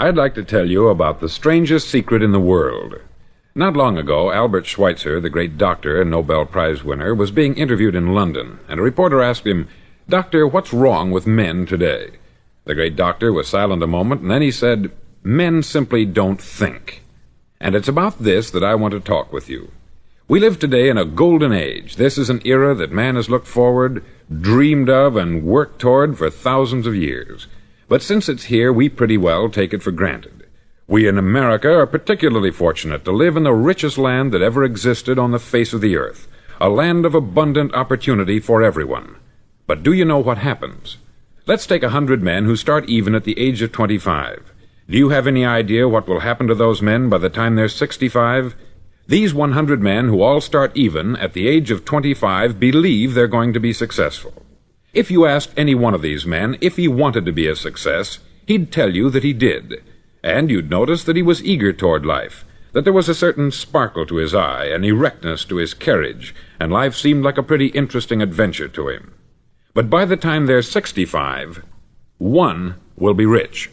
I'd like to tell you about the strangest secret in the world. Not long ago, Albert Schweitzer, the great doctor and Nobel Prize winner, was being interviewed in London, and a reporter asked him, "Doctor, what's wrong with men today?" The great doctor was silent a moment, and then he said, "Men simply don't think." And it's about this that I want to talk with you. We live today in a golden age. This is an era that man has looked forward, dreamed of, and worked toward for thousands of years. But since it's here, we pretty well take it for granted. We in America are particularly fortunate to live in the richest land that ever existed on the face of the earth, a land of abundant opportunity for everyone. But do you know what happens? Let's take 100 men who start even at the age of 25. Do you have any idea what will happen to those men by the time they're 65? These 100 men who all start even at the age of 25 believe they're going to be successful. If you asked any one of these men if he wanted to be a success, he'd tell you that he did. And you'd notice that he was eager toward life, that there was a certain sparkle to his eye, an erectness to his carriage, and life seemed like a pretty interesting adventure to him. But by the time they're 65, 1 will be rich,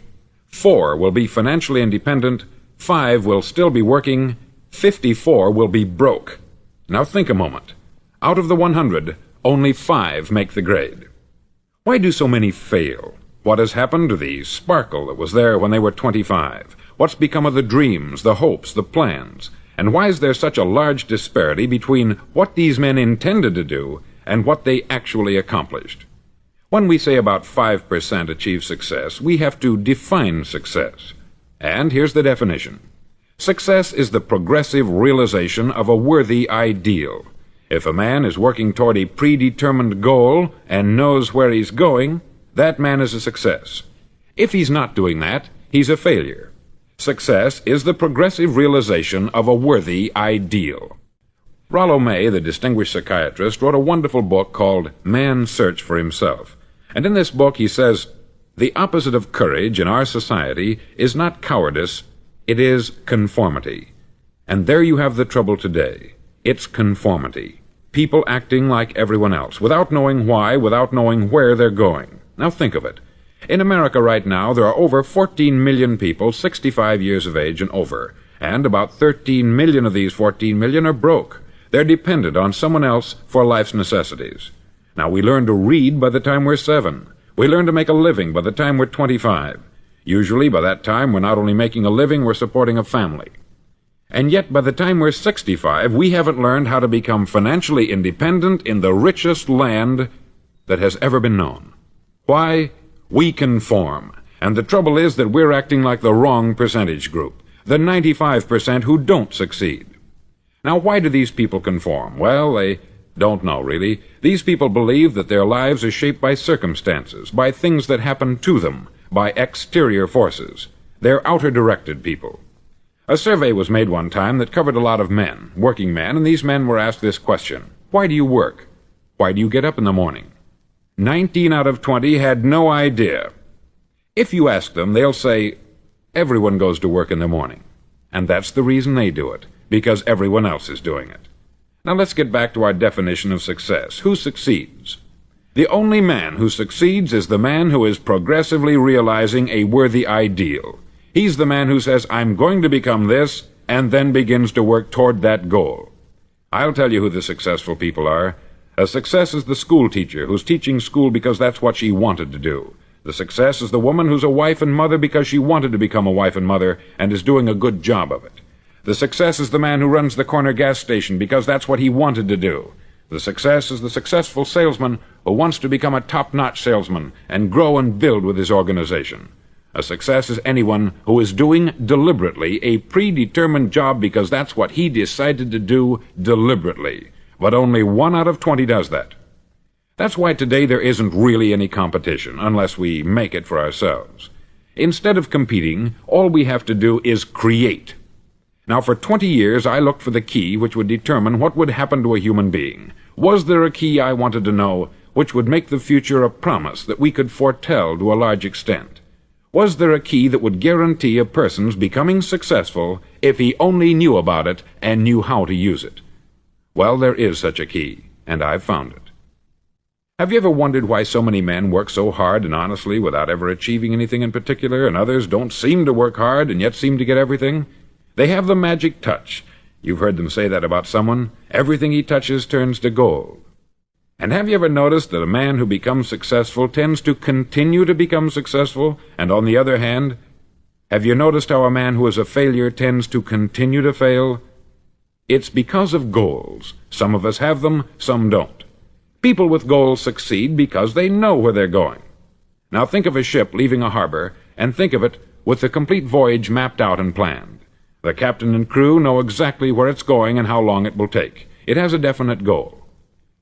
4 will be financially independent, 5 will still be working, 54 will be broke. Now think a moment. Out of the 100, only 5 make the grade. Why do so many fail? What has happened to the sparkle that was there when they were 25? What's become of the dreams, the hopes, the plans? And why is there such a large disparity between what these men intended to do and what they actually accomplished? When we say about 5% achieve success, we have to define success. And here's the definition. Success is the progressive realization of a worthy ideal. If a man is working toward a predetermined goal and knows where he's going, that man is a success. If he's not doing that, he's a failure. Success is the progressive realization of a worthy ideal. Rollo May, the distinguished psychiatrist, wrote a wonderful book called Man's Search for Himself. And in this book he says, "The opposite of courage in our society is not cowardice, it is conformity." And there you have the trouble today. It's conformity. People acting like everyone else, without knowing why, without knowing where they're going. Now think of it. In America right now, there are over 14 million people 65 years of age and over, and about 13 million of these 14 million are broke. They're dependent on someone else for life's necessities. Now, we learn to read by the time we're 7. We learn to make a living by the time we're 25. Usually, by that time, we're not only making a living, we're supporting a family. And yet, by the time we're 65, we haven't learned how to become financially independent in the richest land that has ever been known. Why? We conform. And the trouble is that we're acting like the wrong percentage group, the 95% who don't succeed. Now, why do these people conform? Well, they don't know, really. These people believe that their lives are shaped by circumstances, by things that happen to them, by exterior forces. They're outer-directed people. A survey was made one time that covered a lot of men, working men, and these men were asked this question: why do you work? Why do you get up in the morning? 19 out of 20 had no idea. If you ask them, they'll say, everyone goes to work in the morning. And that's the reason they do it, because everyone else is doing it. Now let's get back to our definition of success. Who succeeds? The only man who succeeds is the man who is progressively realizing a worthy ideal. He's the man who says, I'm going to become this, and then begins to work toward that goal. I'll tell you who the successful people are. A success is the school teacher who's teaching school because that's what she wanted to do. The success is the woman who's a wife and mother because she wanted to become a wife and mother and is doing a good job of it. The success is the man who runs the corner gas station because that's what he wanted to do. The success is the successful salesman who wants to become a top-notch salesman and grow and build with his organization. A success is anyone who is doing deliberately a predetermined job because that's what he decided to do deliberately. But only 1 out of 20 does that. That's why today there isn't really any competition, unless we make it for ourselves. Instead of competing, all we have to do is create. Now, for 20 years, I looked for the key which would determine what would happen to a human being. Was there a key, I wanted to know, which would make the future a promise that we could foretell to a large extent? Was there a key that would guarantee a person's becoming successful if he only knew about it and knew how to use it? Well, there is such a key, and I've found it. Have you ever wondered why so many men work so hard and honestly without ever achieving anything in particular, and others don't seem to work hard and yet seem to get everything? They have the magic touch. You've heard them say that about someone. Everything he touches turns to gold. And have you ever noticed that a man who becomes successful tends to continue to become successful, and on the other hand, have you noticed how a man who is a failure tends to continue to fail? It's because of goals. Some of us have them, some don't. People with goals succeed because they know where they're going. Now think of a ship leaving a harbor, and think of it with the complete voyage mapped out and planned. The captain and crew know exactly where it's going and how long it will take. It has a definite goal.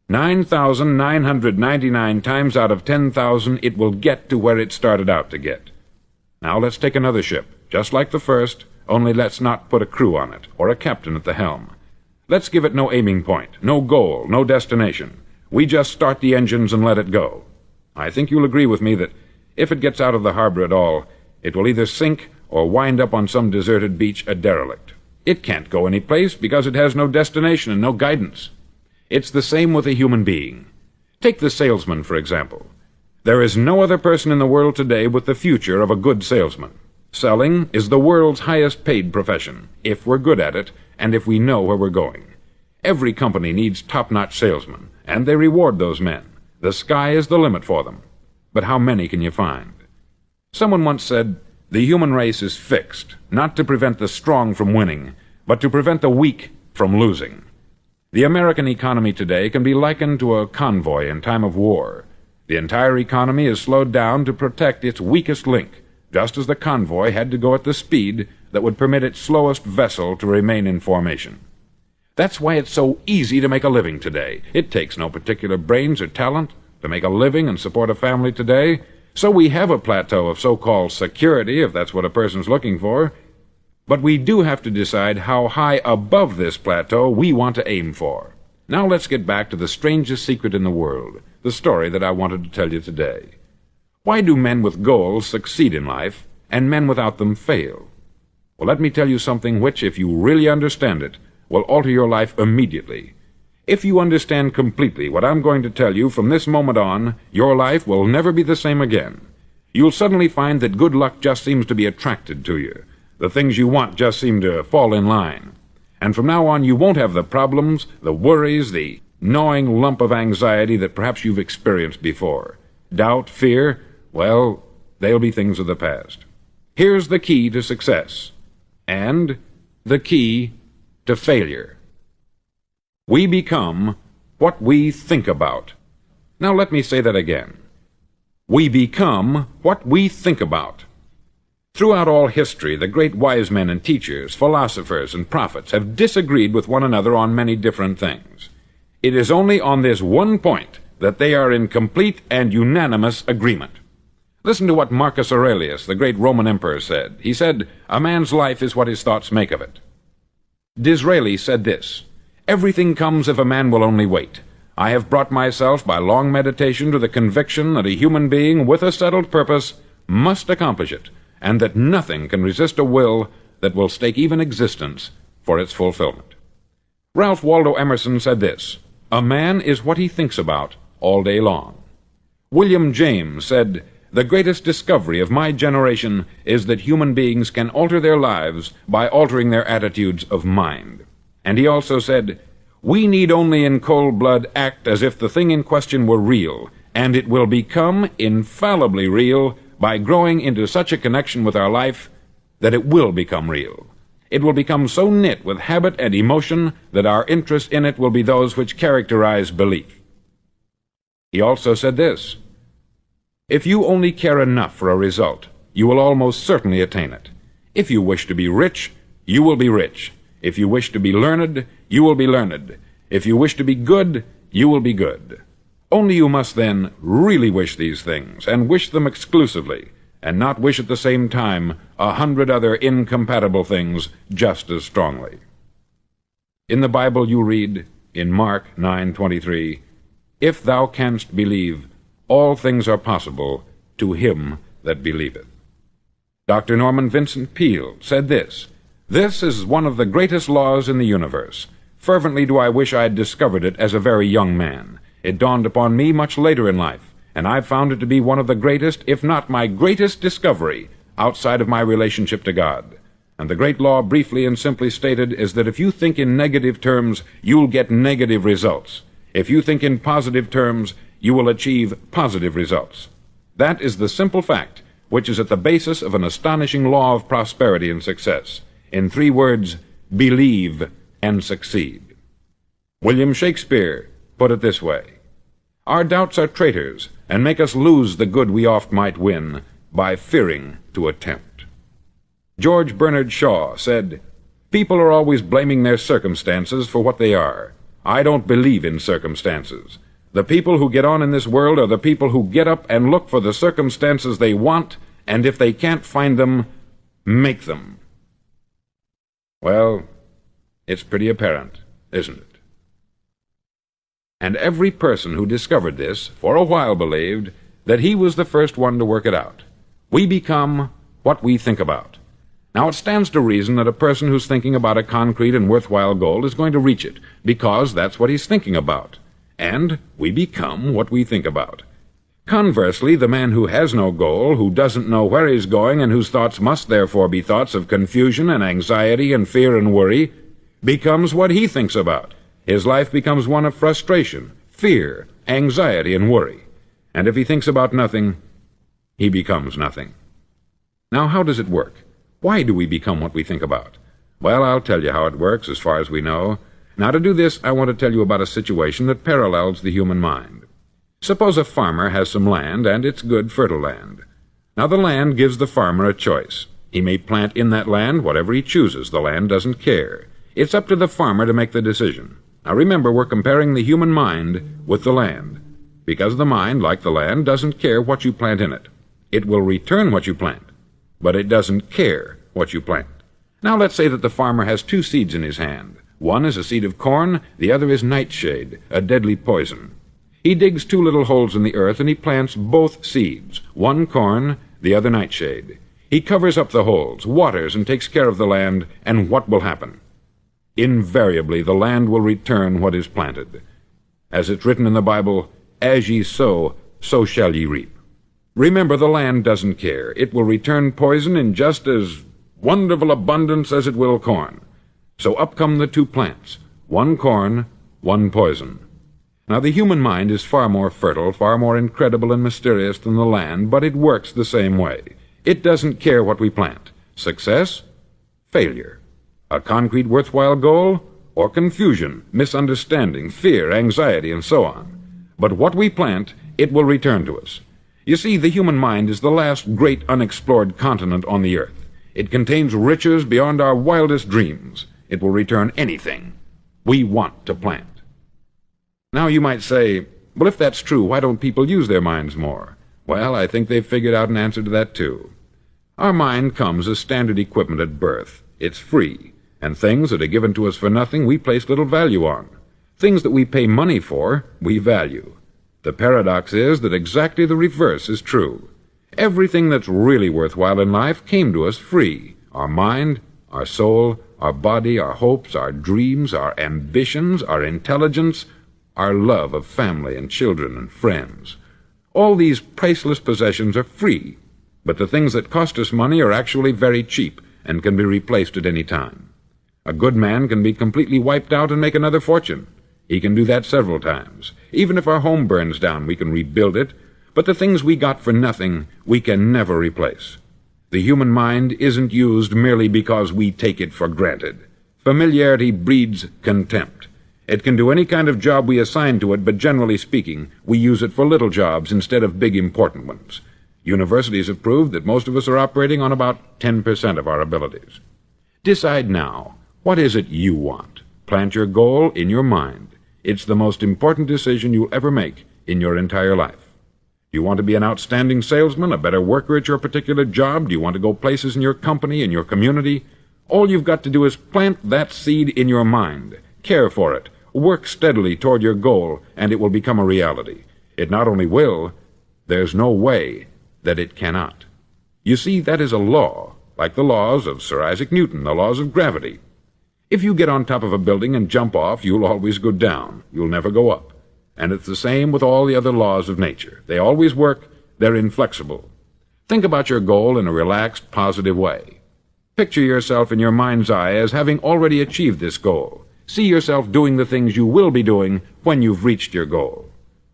9,999 times out of 10,000 it will get to where it started out to get. Now let's take another ship, just like the first, only let's not put a crew on it, or a captain at the helm. Let's give it no aiming point, no goal, no destination. We just start the engines and let it go. I think you'll agree with me that if it gets out of the harbor at all, it will either sink or wind up on some deserted beach a derelict. It can't go any place because it has no destination and no guidance. It's the same with a human being. Take the salesman, for example. There is no other person in the world today with the future of a good salesman. Selling is the world's highest paid profession, if we're good at it, and if we know where we're going. Every company needs top-notch salesmen, and they reward those men. The sky is the limit for them. But how many can you find? Someone once said, the human race is fixed, not to prevent the strong from winning, but to prevent the weak from losing. The American economy today can be likened to a convoy in time of war. The entire economy is slowed down to protect its weakest link, just as the convoy had to go at the speed that would permit its slowest vessel to remain in formation. That's why it's so easy to make a living today. It takes no particular brains or talent to make a living and support a family today, so we have a plateau of so-called security, if that's what a person's looking for. But we do have to decide how high above this plateau we want to aim for. Now let's get back to the strangest secret in the world, the story that I wanted to tell you today. Why do men with goals succeed in life, and men without them fail? Well, let me tell you something which, if you really understand it, will alter your life immediately. If you understand completely what I'm going to tell you from this moment on, your life will never be the same again. You'll suddenly find that good luck just seems to be attracted to you. The things you want just seem to fall in line. And from now on, you won't have the problems, the worries, the gnawing lump of anxiety that perhaps you've experienced before. Doubt, fear, well, they'll be things of the past. Here's the key to success, and the key to failure. We become what we think about. Now let me say that again. We become what we think about. Throughout all history, the great wise men and teachers, philosophers and prophets have disagreed with one another on many different things. It is only on this one point that they are in complete and unanimous agreement. Listen to what Marcus Aurelius, the great Roman emperor, said. He said, "A man's life is what his thoughts make of it." Disraeli said this, "Everything comes if a man will only wait. I have brought myself by long meditation to the conviction that a human being with a settled purpose must accomplish it, and that nothing can resist a will that will stake even existence for its fulfillment." Ralph Waldo Emerson said this, "A man is what he thinks about all day long." William James said, "The greatest discovery of my generation is that human beings can alter their lives by altering their attitudes of mind." And he also said, "We need only in cold blood act as if the thing in question were real, and it will become infallibly real by growing into such a connection with our life that it will become real. It will become so knit with habit and emotion that our interest in it will be those which characterize belief." He also said this, "If you only care enough for a result, you will almost certainly attain it. If you wish to be rich, you will be rich. If you wish to be learned, you will be learned. If you wish to be good, you will be good. Only you must then really wish these things, and wish them exclusively, and not wish at the same time 100 other incompatible things just as strongly." In the Bible you read, in Mark 9:23, "If thou canst believe, all things are possible to him that believeth." Dr. Norman Vincent Peale said this, "This is one of the greatest laws in the universe. Fervently do I wish I had discovered it as a very young man. It dawned upon me much later in life, and I've found it to be one of the greatest, if not my greatest discovery, outside of my relationship to God. And the great law, briefly and simply stated, is that if you think in negative terms, you'll get negative results. If you think in positive terms, you will achieve positive results. That is the simple fact which is at the basis of an astonishing law of prosperity and success. In 3 words, believe and succeed. William Shakespeare put it this way: "Our doubts are traitors, and make us lose the good we oft might win, by fearing to attempt." George Bernard Shaw said, "People are always blaming their circumstances for what they are. I don't believe in circumstances. The people who get on in this world are the people who get up and look for the circumstances they want, and if they can't find them, make them." Well, it's pretty apparent, isn't it? And every person who discovered this for a while believed that he was the first one to work it out. We become what we think about. Now, it stands to reason that a person who's thinking about a concrete and worthwhile goal is going to reach it, because that's what he's thinking about. And we become what we think about. Conversely, the man who has no goal, who doesn't know where he's going, and whose thoughts must therefore be thoughts of confusion and anxiety and fear and worry, becomes what he thinks about. His life becomes one of frustration, fear, anxiety, and worry. And if he thinks about nothing, he becomes nothing. Now, how does it work? Why do we become what we think about? Well, I'll tell you how it works as far as we know. Now, to do this, I want to tell you about a situation that parallels the human mind. Suppose a farmer has some land, and it's good, fertile land. Now, the land gives the farmer a choice. He may plant in that land whatever he chooses. The land doesn't care. It's up to the farmer to make the decision. Now, remember, we're comparing the human mind with the land, because the mind, like the land, doesn't care what you plant in it. It will return what you plant, but it doesn't care what you plant. Now, let's say that the farmer has 2 seeds in his hand. One is a seed of corn, the other is nightshade, a deadly poison. He digs 2 little holes in the earth, and he plants both seeds, one corn, the other nightshade. He covers up the holes, waters, and takes care of the land, and what will happen? Invariably, the land will return what is planted. As it's written in the Bible, "As ye sow, so shall ye reap." Remember, the land doesn't care. It will return poison in just as wonderful abundance as it will corn. So up come the 2 plants, one corn, one poison. Now, the human mind is far more fertile, far more incredible and mysterious than the land, but it works the same way. It doesn't care what we plant. Success, failure. A concrete, worthwhile goal, or confusion, misunderstanding, fear, anxiety, and so on. But what we plant, it will return to us. You see, the human mind is the last great unexplored continent on the earth. It contains riches beyond our wildest dreams. It will return anything we want to plant. Now, you might say, well, if that's true, why don't people use their minds more? Well, I think they've figured out an answer to that, too. Our mind comes as standard equipment at birth. It's free, and things that are given to us for nothing we place little value on. Things that we pay money for, we value. The paradox is that exactly the reverse is true. Everything that's really worthwhile in life came to us free. Our mind, our soul, our body, our hopes, our dreams, our ambitions, our intelligence, our love of family and children and friends. All these priceless possessions are free, but the things that cost us money are actually very cheap and can be replaced at any time. A good man can be completely wiped out and make another fortune. He can do that several times. Even if our home burns down, we can rebuild it, but the things we got for nothing, we can never replace. The human mind isn't used merely because we take it for granted. Familiarity breeds contempt. It can do any kind of job we assign to it, but generally speaking, we use it for little jobs instead of big important ones. Universities have proved that most of us are operating on about 10% of our abilities. Decide now, what is it you want? Plant your goal in your mind. It's the most important decision you'll ever make in your entire life. Do you want to be an outstanding salesman, a better worker at your particular job? Do you want to go places in your company, in your community? All you've got to do is plant that seed in your mind. Care for it. Work steadily toward your goal, and it will become a reality. It not only will, there's no way that it cannot. You see, that is a law, like the laws of Sir Isaac Newton, the laws of gravity. If you get on top of a building and jump off, you'll always go down. You'll never go up. And it's the same with all the other laws of nature. They always work. They're inflexible. Think about your goal in a relaxed, positive way. Picture yourself in your mind's eye as having already achieved this goal. See yourself doing the things you will be doing when you've reached your goal.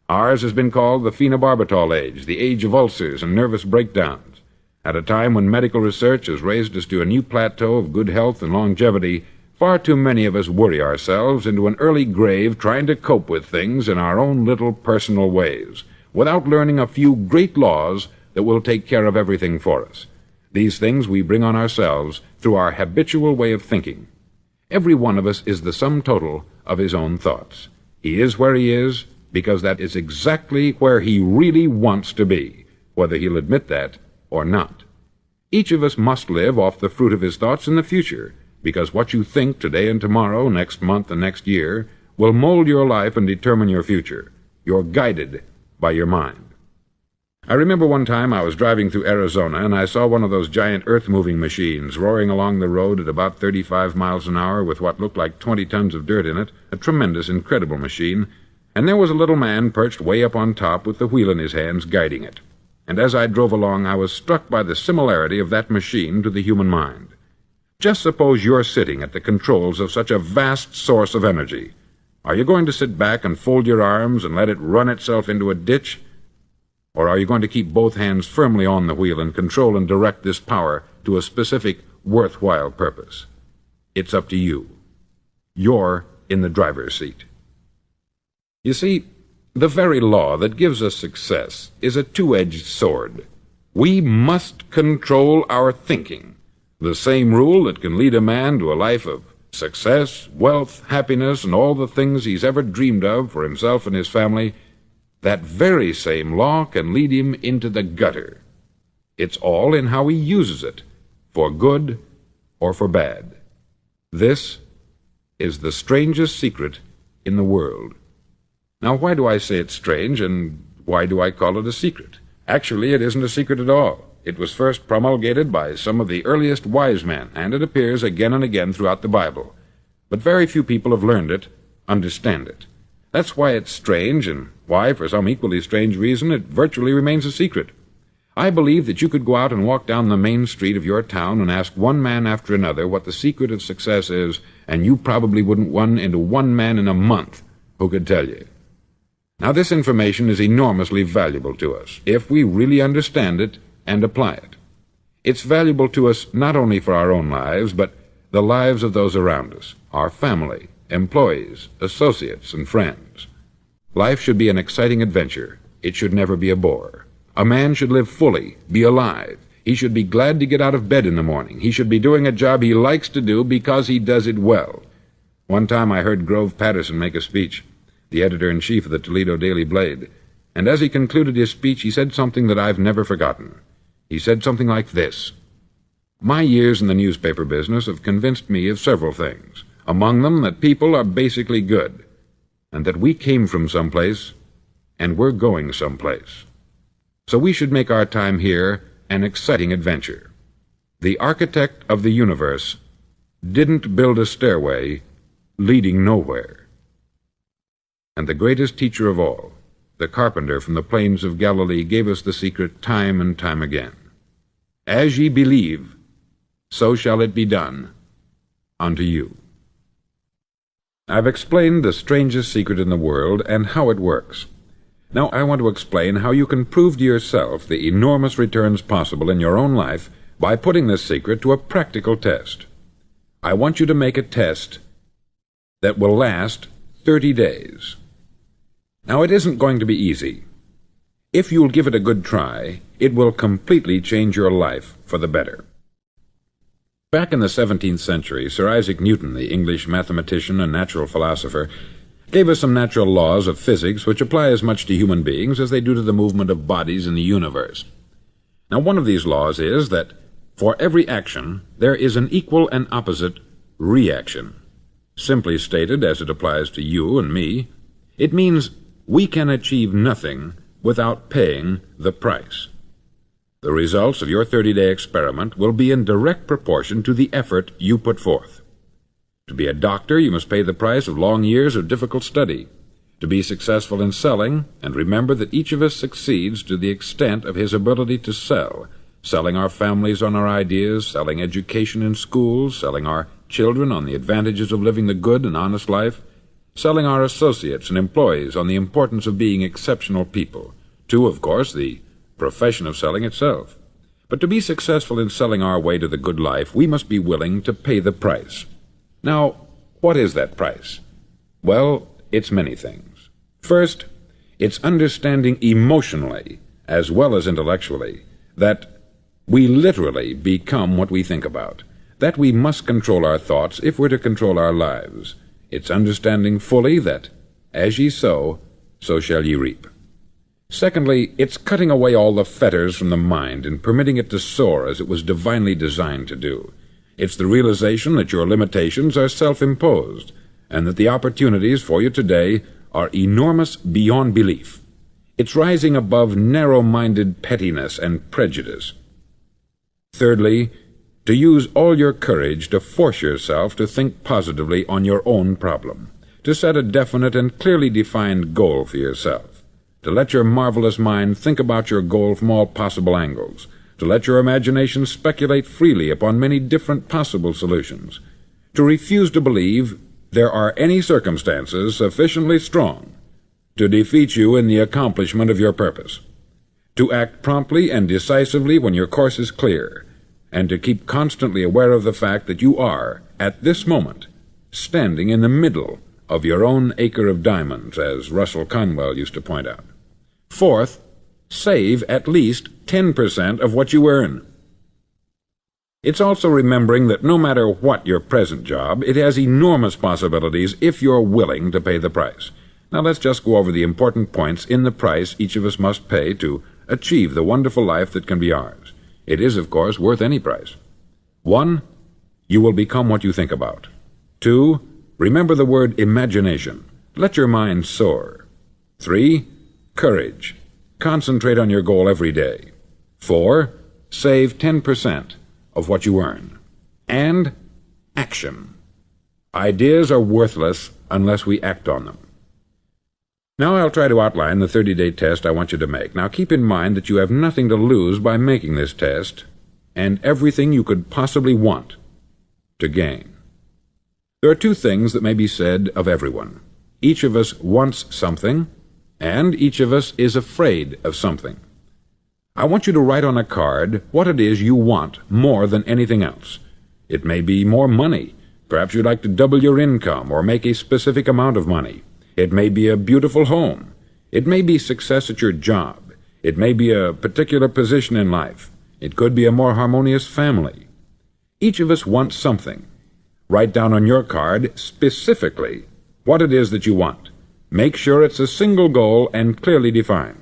Ours has been called the phenobarbital age, the age of ulcers and nervous breakdowns. At a time when medical research has raised us to a new plateau of good health and longevity, far too many of us worry ourselves into an early grave trying to cope with things in our own little personal ways, without learning a few great laws that will take care of everything for us. These things we bring on ourselves through our habitual way of thinking. Every one of us is the sum total of his own thoughts. He is where he is because that is exactly where he really wants to be, whether he'll admit that or not. Each of us must live off the fruit of his thoughts in the future, because what you think today and tomorrow, next month and next year, will mold your life and determine your future. You're guided by your mind. I remember one time I was driving through Arizona and I saw one of those giant earth-moving machines roaring along the road at about 35 miles an hour with what looked like 20 tons of dirt in it, a tremendous, incredible machine, and there was a little man perched way up on top with the wheel in his hands guiding it. And as I drove along, I was struck by the similarity of that machine to the human mind. Just suppose you're sitting at the controls of such a vast source of energy. Are you going to sit back and fold your arms and let it run itself into a ditch? Or are you going to keep both hands firmly on the wheel and control and direct this power to a specific, worthwhile purpose? It's up to you. You're in the driver's seat. You see, the very law that gives us success is a two-edged sword. We must control our thinking. The same rule that can lead a man to a life of success, wealth, happiness, and all the things he's ever dreamed of for himself and his family, that very same law can lead him into the gutter. It's all in how he uses it, for good or for bad. This is the strangest secret in the world. Now, why do I say it's strange, and why do I call it a secret? Actually, it isn't a secret at all. It was first promulgated by some of the earliest wise men, and it appears again and again throughout the Bible. But very few people have learned it, understand it. That's why it's strange, and why, for some equally strange reason, it virtually remains a secret. I believe that you could go out and walk down the main street of your town and ask one man after another what the secret of success is, and you probably wouldn't run into one man in a month who could tell you. Now, this information is enormously valuable to us, if we really understand it and apply it. It's valuable to us not only for our own lives, but the lives of those around us, our family, employees, associates, and friends. Life should be an exciting adventure. It should never be a bore. A man should live fully, be alive. He should be glad to get out of bed in the morning. He should be doing a job he likes to do because he does it well. One time I heard Grove Patterson make a speech, the editor-in-chief of the Toledo Daily Blade, and as he concluded his speech, he said something that I've never forgotten. He said something like this: "My years in the newspaper business have convinced me of several things, among them that people are basically good, and that we came from someplace, and we're going someplace. So we should make our time here an exciting adventure. The architect of the universe didn't build a stairway leading nowhere." And the greatest teacher of all, the carpenter from the plains of Galilee, gave us the secret time and time again. "As ye believe, so shall it be done unto you." I've explained the strangest secret in the world and how it works. Now I want to explain how you can prove to yourself the enormous returns possible in your own life by putting this secret to a practical test. I want you to make a test that will last 30 days. Now, it isn't going to be easy. If you'll give it a good try, it will completely change your life for the better. Back in the 17th century, Sir Isaac Newton, the English mathematician and natural philosopher, gave us some natural laws of physics which apply as much to human beings as they do to the movement of bodies in the universe. Now, one of these laws is that for every action, there is an equal and opposite reaction. Simply stated, as it applies to you and me, it means we can achieve nothing without paying the price. The results of your 30-day experiment will be in direct proportion to the effort you put forth. To be a doctor, you must pay the price of long years of difficult study. To be successful in selling, and remember that each of us succeeds to the extent of his ability to sell, selling our families on our ideas, selling education in schools, selling our children on the advantages of living the good and honest life, selling our associates and employees on the importance of being exceptional people, to, of course, the profession of selling itself. But to be successful in selling our way to the good life, we must be willing to pay the price. Now, what is that price? Well, it's many things. First, it's understanding emotionally, as well as intellectually, that we literally become what we think about, that we must control our thoughts if we're to control our lives. It's understanding fully that, as ye sow, so shall ye reap. Secondly, it's cutting away all the fetters from the mind and permitting it to soar as it was divinely designed to do. It's the realization that your limitations are self-imposed, and that the opportunities for you today are enormous beyond belief. It's rising above narrow-minded pettiness and prejudice. Thirdly, to use all your courage to force yourself to think positively on your own problem, to set a definite and clearly defined goal for yourself, to let your marvelous mind think about your goal from all possible angles, to let your imagination speculate freely upon many different possible solutions, to refuse to believe there are any circumstances sufficiently strong to defeat you in the accomplishment of your purpose, to act promptly and decisively when your course is clear, and to keep constantly aware of the fact that you are, at this moment, standing in the middle of your own acre of diamonds, as Russell Conwell used to point out. Fourth, save at least 10% of what you earn. It's also remembering that no matter what your present job, it has enormous possibilities if you're willing to pay the price. Now let's just go over the important points in the price each of us must pay to achieve the wonderful life that can be ours. It is, of course, worth any price. 1. You will become what you think about. 2. Remember the word imagination. Let your mind soar. 3. Courage. Concentrate on your goal every day. 4. Save 10% of what you earn. And action. Ideas are worthless unless we act on them. Now I'll try to outline the 30-day test I want you to make. Now keep in mind that you have nothing to lose by making this test, and everything you could possibly want to gain. There are two things that may be said of everyone. Each of us wants something, and each of us is afraid of something. I want you to write on a card what it is you want more than anything else. It may be more money. Perhaps you'd like to double your income or make a specific amount of money. It may be a beautiful home. It may be success at your job. It may be a particular position in life. It could be a more harmonious family. Each of us wants something. Write down on your card specifically what it is that you want. Make sure it's a single goal and clearly defined.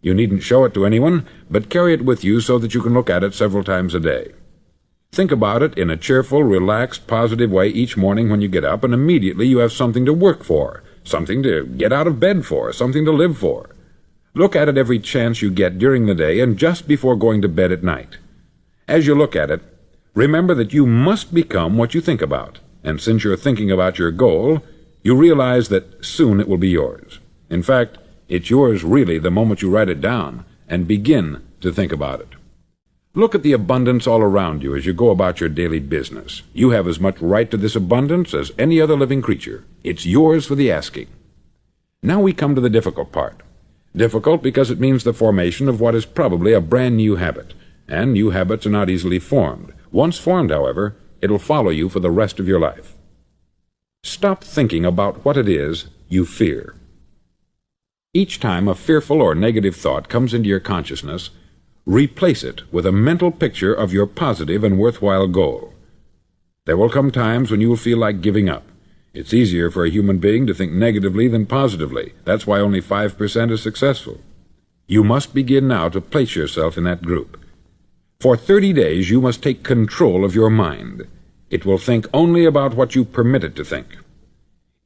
You needn't show it to anyone, but carry it with you so that you can look at it several times a day. Think about it in a cheerful, relaxed, positive way each morning when you get up, and immediately you have something to work for, something to get out of bed for, something to live for. Look at it every chance you get during the day and just before going to bed at night. As you look at it, remember that you must become what you think about, and since you're thinking about your goal, you realize that soon it will be yours. In fact, it's yours really the moment you write it down and begin to think about it. Look at the abundance all around you as you go about your daily business. You have as much right to this abundance as any other living creature. It's yours for the asking. Now we come to the difficult part. Difficult because it means the formation of what is probably a brand new habit, and new habits are not easily formed. Once formed, however, it'll follow you for the rest of your life. Stop thinking about what it is you fear. Each time a fearful or negative thought comes into your consciousness, replace it with a mental picture of your positive and worthwhile goal. There will come times when you will feel like giving up. It's easier for a human being to think negatively than positively. That's why only 5% is successful. You must begin now to place yourself in that group. For 30 days you must take control of your mind. It will think only about what you permit it to think.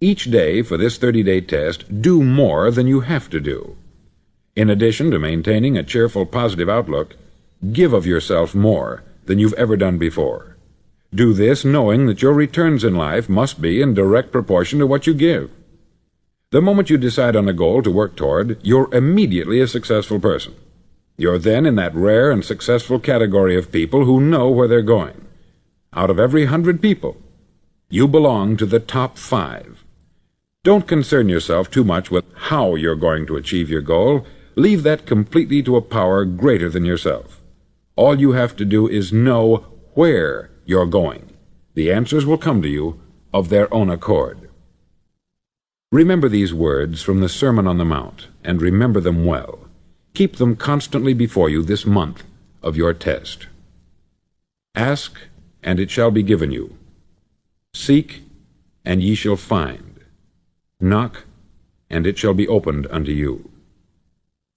Each day for this 30-day test, do more than you have to do. In addition to maintaining a cheerful, positive outlook, give of yourself more than you've ever done before. Do this knowing that your returns in life must be in direct proportion to what you give. The moment you decide on a goal to work toward, you're immediately a successful person. You're then in that rare and successful category of people who know where they're going. Out of every 100 people, you belong to the top 5. Don't concern yourself too much with how you're going to achieve your goal. Leave that completely to a power greater than yourself. All you have to do is know where you're going. The answers will come to you of their own accord. Remember these words from the Sermon on the Mount, and remember them well. Keep them constantly before you this month of your test. Ask, and it shall be given you. Seek, and ye shall find. Knock, and it shall be opened unto you.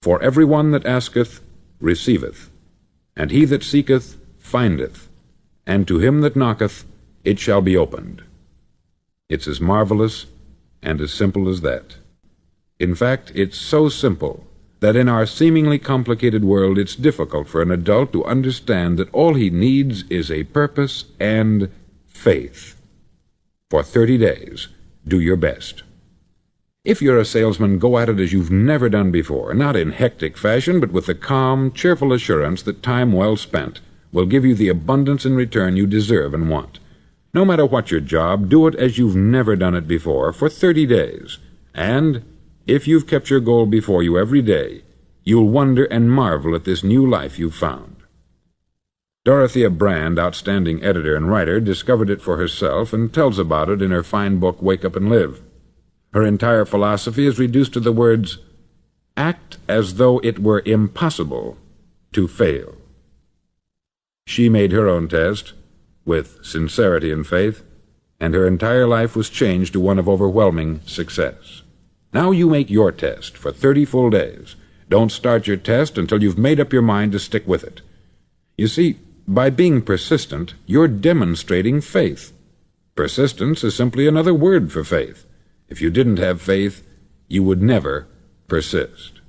For every one that asketh receiveth, and he that seeketh findeth, and to him that knocketh it shall be opened. It's as marvelous and as simple as that. In fact, it's so simple that in our seemingly complicated world it's difficult for an adult to understand that all he needs is a purpose and faith. For 30 days, do your best. If you're a salesman, go at it as you've never done before, not in hectic fashion, but with the calm, cheerful assurance that time well spent will give you the abundance in return you deserve and want. No matter what your job, do it as you've never done it before for 30 days. And if you've kept your goal before you every day, you'll wonder and marvel at this new life you've found. Dorothea Brand, outstanding editor and writer, discovered it for herself and tells about it in her fine book, Wake Up and Live. Her entire philosophy is reduced to the words, act as though it were impossible to fail. She made her own test with sincerity and faith, and her entire life was changed to one of overwhelming success. Now you make your test for 30 full days. Don't start your test until you've made up your mind to stick with it. You see, by being persistent, you're demonstrating faith. Persistence is simply another word for faith. If you didn't have faith, you would never persist.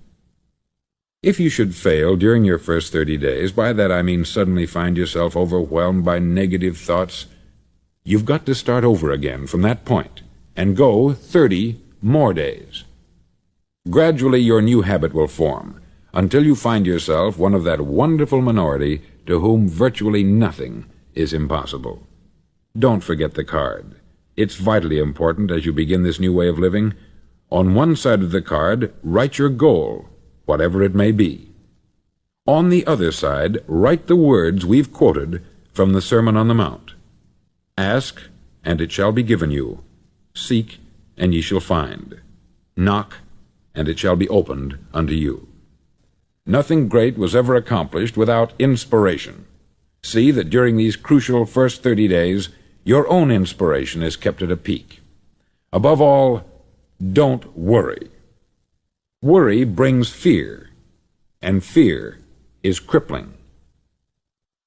If you should fail during your first 30 days, by that I mean suddenly find yourself overwhelmed by negative thoughts, you've got to start over again from that point and go 30 more days. Gradually your new habit will form until you find yourself one of that wonderful minority to whom virtually nothing is impossible. Don't forget the card. It's vitally important as you begin this new way of living. On one side of the card, write your goal, whatever it may be. On the other side, write the words we've quoted from the Sermon on the Mount. Ask, and it shall be given you. Seek, and ye shall find. Knock, and it shall be opened unto you. Nothing great was ever accomplished without inspiration. See that during these crucial first 30 days, your own inspiration is kept at a peak. Above all, don't worry. Worry brings fear, and fear is crippling.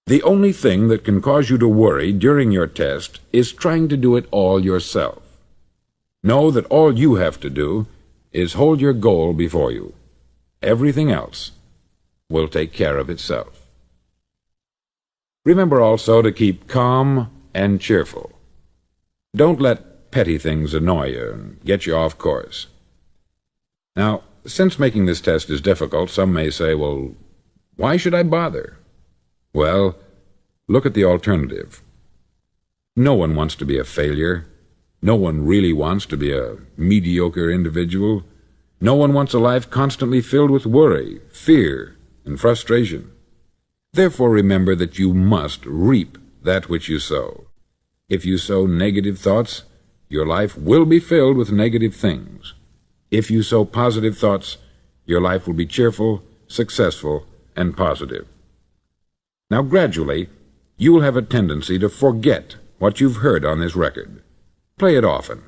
The only thing that can cause you to worry during your test is trying to do it all yourself. Know that all you have to do is hold your goal before you. Everything else will take care of itself. Remember also to keep calm and cheerful. Don't let petty things annoy you and get you off course. Now, since making this test is difficult, some may say, well, why should I bother? Well, look at the alternative. No one wants to be a failure. No one really wants to be a mediocre individual. No one wants a life constantly filled with worry, fear, and frustration. Therefore, remember that you must reap that which you sow. If you sow negative thoughts, your life will be filled with negative things. If you sow positive thoughts, your life will be cheerful, successful, and positive. Now, gradually, you will have a tendency to forget what you've heard on this record. Play it often.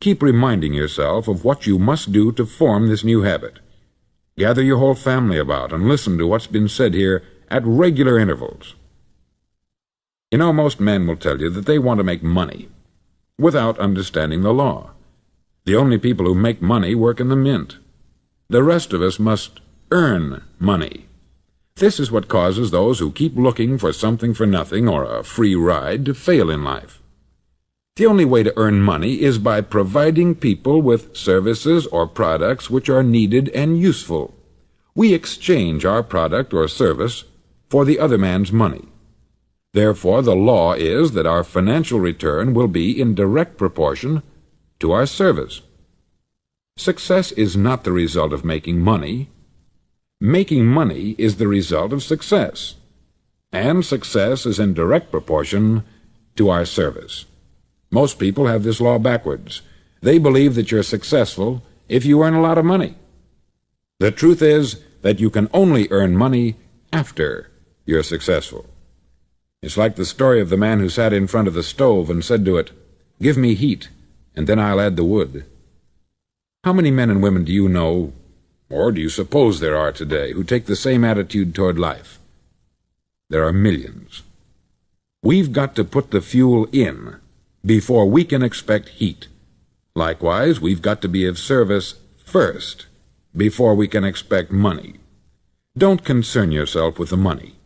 Keep reminding yourself of what you must do to form this new habit. Gather your whole family about and listen to what's been said here at regular intervals. You know, most men will tell you that they want to make money without understanding the law. The only people who make money work in the mint. The rest of us must earn money. This is what causes those who keep looking for something for nothing or a free ride to fail in life. The only way to earn money is by providing people with services or products which are needed and useful. We exchange our product or service for the other man's money. Therefore, the law is that our financial return will be in direct proportion to our service. Success is not the result of making money. Making money is the result of success, and success is in direct proportion to our service. Most people have this law backwards. They believe that you're successful if you earn a lot of money. The truth is that you can only earn money after you're successful. It's like the story of the man who sat in front of the stove and said to it, "Give me heat, and then I'll add the wood." How many men and women do you know, or do you suppose there are today, who take the same attitude toward life? There are millions. We've got to put the fuel in before we can expect heat. Likewise, we've got to be of service first before we can expect money. Don't concern yourself with the money.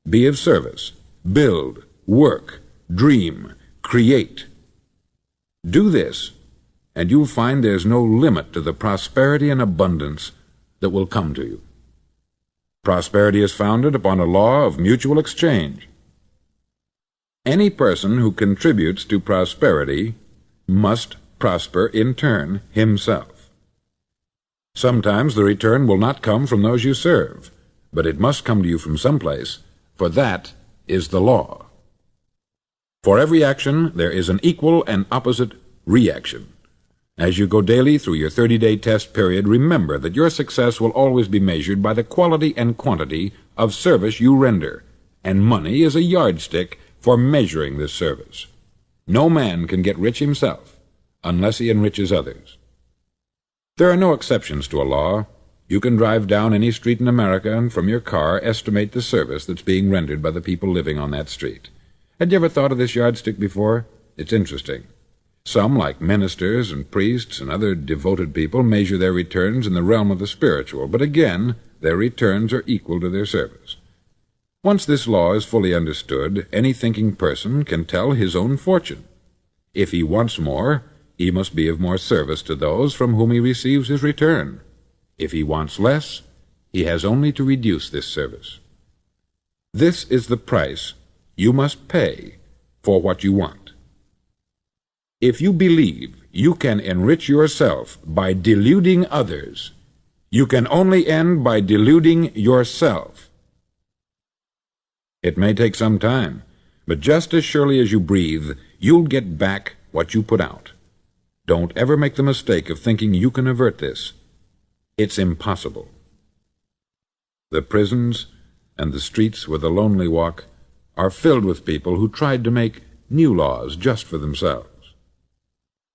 Be of service. Build, work, dream, create. Do this, and you'll find there's no limit to the prosperity and abundance that will come to you. Prosperity is founded upon a law of mutual exchange. Any person who contributes to prosperity must prosper in turn himself. Sometimes the return will not come from those you serve, but it must come to you from someplace, for that is the law. For every action, there is an equal and opposite reaction. As you go daily through your 30-day test period, remember that your success will always be measured by the quality and quantity of service you render, and money is a yardstick for measuring this service. No man can get rich himself unless he enriches others. There are no exceptions to a law. You can drive down any street in America and from your car estimate the service that's being rendered by the people living on that street. Had you ever thought of this yardstick before? It's interesting. Some, like ministers and priests and other devoted people, measure their returns in the realm of the spiritual, but again, their returns are equal to their service. Once this law is fully understood, any thinking person can tell his own fortune. If he wants more, he must be of more service to those from whom he receives his return. If he wants less, he has only to reduce this service. This is the price you must pay for what you want. If you believe you can enrich yourself by deluding others, you can only end by deluding yourself. It may take some time, but just as surely as you breathe, you'll get back what you put out. Don't ever make the mistake of thinking you can avert this. It's impossible. The prisons and the streets where the lonely walk are filled with people who tried to make new laws just for themselves.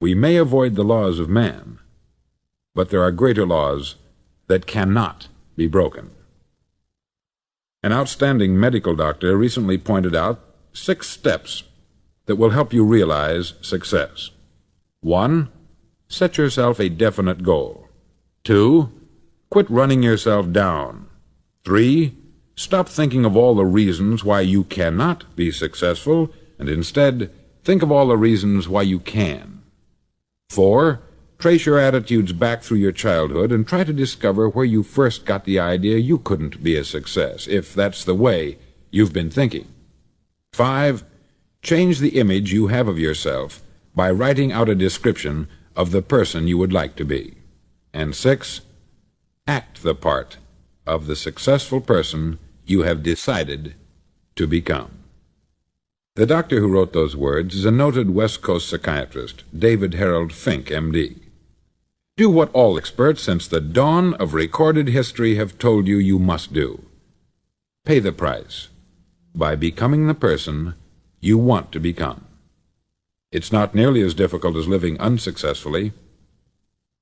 We may avoid the laws of man, but there are greater laws that cannot be broken. An outstanding medical doctor recently pointed out 6 steps that will help you realize success. 1. Set yourself a definite goal. 2. Quit running yourself down. 3. Stop thinking of all the reasons why you cannot be successful, and instead think of all the reasons why you can. 4. Trace your attitudes back through your childhood and try to discover where you first got the idea you couldn't be a success, if that's the way you've been thinking. 5. Change the image you have of yourself by writing out a description of the person you would like to be. And 6. Act the part of the successful person you have decided to become. The doctor who wrote those words is a noted West Coast psychiatrist, David Harold Fink, M.D. Do what all experts since the dawn of recorded history have told you you must do. Pay the price by becoming the person you want to become. It's not nearly as difficult as living unsuccessfully.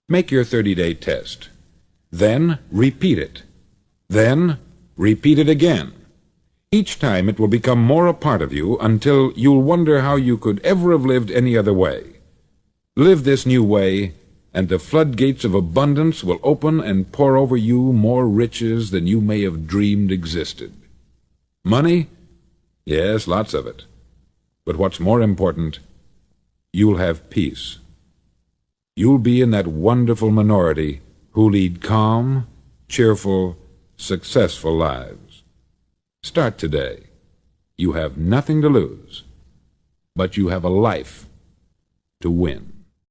Make your 30-day test. Then repeat it. Then repeat it again. Each time it will become more a part of you until you'll wonder how you could ever have lived any other way. Live this new way, and the floodgates of abundance will open and pour over you more riches than you may have dreamed existed. Money? Yes, lots of it. But what's more important, you'll have peace. You'll be in that wonderful minority who lead calm, cheerful, successful lives. Start today. You have nothing to lose, but you have a life to win.